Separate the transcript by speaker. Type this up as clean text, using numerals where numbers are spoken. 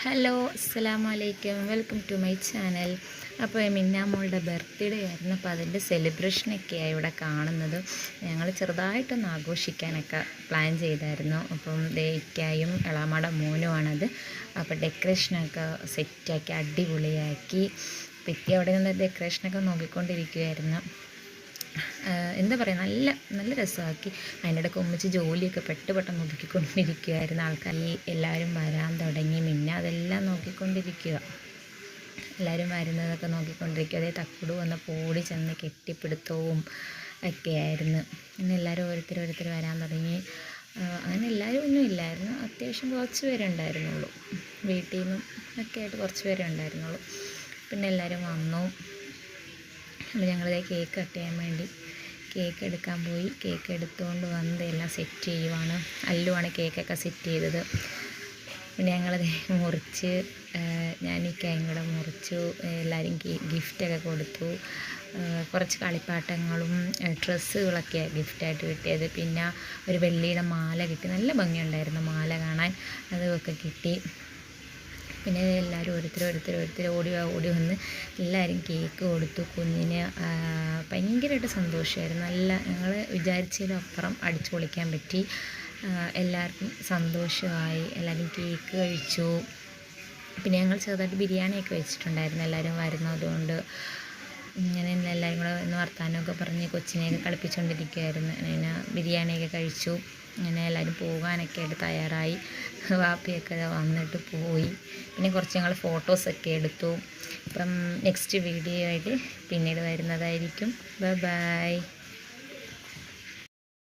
Speaker 1: Hello അസ്സലാമു അലൈക്കും, welcome to my channel. അപ്പോൾ മിന്നാമോളുടെ ബർത്ത്ഡേ ആയിരുന്നു. അപ്പോൾ അതിൻ്റെ സെലിബ്രേഷനൊക്കെയാണ് ഇവിടെ കാണുന്നത്. ഞങ്ങൾ ചെറുതായിട്ടൊന്ന് ആഘോഷിക്കാനൊക്കെ പ്ലാൻ ചെയ്തായിരുന്നു. അപ്പം ദേയ്ക്കായും എളാമയുടെ മോനുമാണത്. അപ്പോൾ ഡെക്കറേഷനൊക്കെ സെറ്റാക്കി അടിപൊളിയാക്കി. പിറ്റി അവിടെ നിന്ന് ഡെക്കറേഷനൊക്കെ നോക്കിക്കൊണ്ടിരിക്കുമായിരുന്നു. എന്താ പറയുക, നല്ല നല്ല രസമാക്കി. അതിനിടയ്ക്ക് ഒന്നിച്ച് ജോലിയൊക്കെ പെട്ടെന്ന് ഒതുക്കിക്കൊണ്ടിരിക്കുകയായിരുന്നു. ആൾക്കാർ എല്ലാവരും വരാൻ തുടങ്ങി. പിന്നെ അതെല്ലാം നോക്കിക്കൊണ്ടിരിക്കുക, എല്ലാവരും വരുന്നതൊക്കെ നോക്കിക്കൊണ്ടിരിക്കുക. അതേ തക്കുടു വന്നപ്പോൾ ഓടി ചെന്ന് കെട്ടിപ്പിടുത്തവും ഒക്കെയായിരുന്നു. പിന്നെ എല്ലാവരും ഓരോരുത്തർ വരാൻ തുടങ്ങി. അങ്ങനെ എല്ലാവരും ഒന്നും ഇല്ലായിരുന്നു, അത്യാവശ്യം കുറച്ച് പേരെ ഉണ്ടായിരുന്നുള്ളൂ. വീട്ടിൽ നിന്നും ഒക്കെ ആയിട്ട് കുറച്ച് പേരെ ഉണ്ടായിരുന്നുള്ളൂ. പിന്നെ എല്ലാവരും വന്നു. അപ്പോൾ ഞങ്ങളിതേ കേക്ക് കട്ട് ചെയ്യാൻ വേണ്ടി കേക്ക് എടുക്കാൻ പോയി. കേക്ക് എടുത്തുകൊണ്ട് വന്ന് എല്ലാം സെറ്റ് ചെയ്യുവാണ്. അല്ലുവാണ് കേക്കൊക്കെ സെറ്റ് ചെയ്തത്. പിന്നെ ഞങ്ങളത് മുറിച്ച്, ഞാനീക്കായും കൂടെ മുറിച്ചു. എല്ലാവരും ഗിഫ്റ്റൊക്കെ കൊടുത്തു. കുറച്ച് കളിപ്പാട്ടങ്ങളും ഡ്രസ്സുകളൊക്കെയാണ് ഗിഫ്റ്റായിട്ട് കിട്ടിയത്. പിന്നെ ഒരു വെള്ളിയുടെ മാല കിട്ടി, നല്ല ഭംഗിയുണ്ടായിരുന്നു മാല കാണാൻ. അതൊക്കെ കിട്ടി. പിന്നെ എല്ലാവരും ഓരോരുത്തർ ഓടി വന്ന് എല്ലാവരും കേക്ക് കൊടുത്തു. കുഞ്ഞിന് ഭയങ്കരമായിട്ട് സന്തോഷമായിരുന്നു. നല്ല, ഞങ്ങൾ വിചാരിച്ചതിലും അപ്പുറം അടിച്ചു പൊളിക്കാൻ പറ്റി. എല്ലാവർക്കും സന്തോഷമായി. എല്ലാവരും കേക്ക് കഴിച്ചു. പിന്നെ ഞങ്ങൾ ചെറുതായിട്ട് ബിരിയാണിയൊക്കെ വെച്ചിട്ടുണ്ടായിരുന്നു എല്ലാവരും വരുന്നതുകൊണ്ട്. ഇങ്ങനെ എല്ലാവരും കൂടെ ഒന്ന് വർത്താനമൊക്കെ പറഞ്ഞ് കൊച്ചിനെയൊക്കെ കളിപ്പിച്ചുകൊണ്ടിരിക്കുമായിരുന്നു. അങ്ങനെ ബിരിയാണിയൊക്കെ കഴിച്ചു. അങ്ങനെ എല്ലാവരും പോകാനൊക്കെ ആയിട്ട് തയ്യാറായി. വാപ്പിയൊക്കെ വന്നിട്ട് പോയി. പിന്നെ കുറച്ച് ഞങ്ങൾ ഫോട്ടോസൊക്കെ എടുത്തു. അപ്പം നെക്സ്റ്റ് വീഡിയോ ആയിട്ട് പിന്നീട് വരുന്നതായിരിക്കും. ബൈ.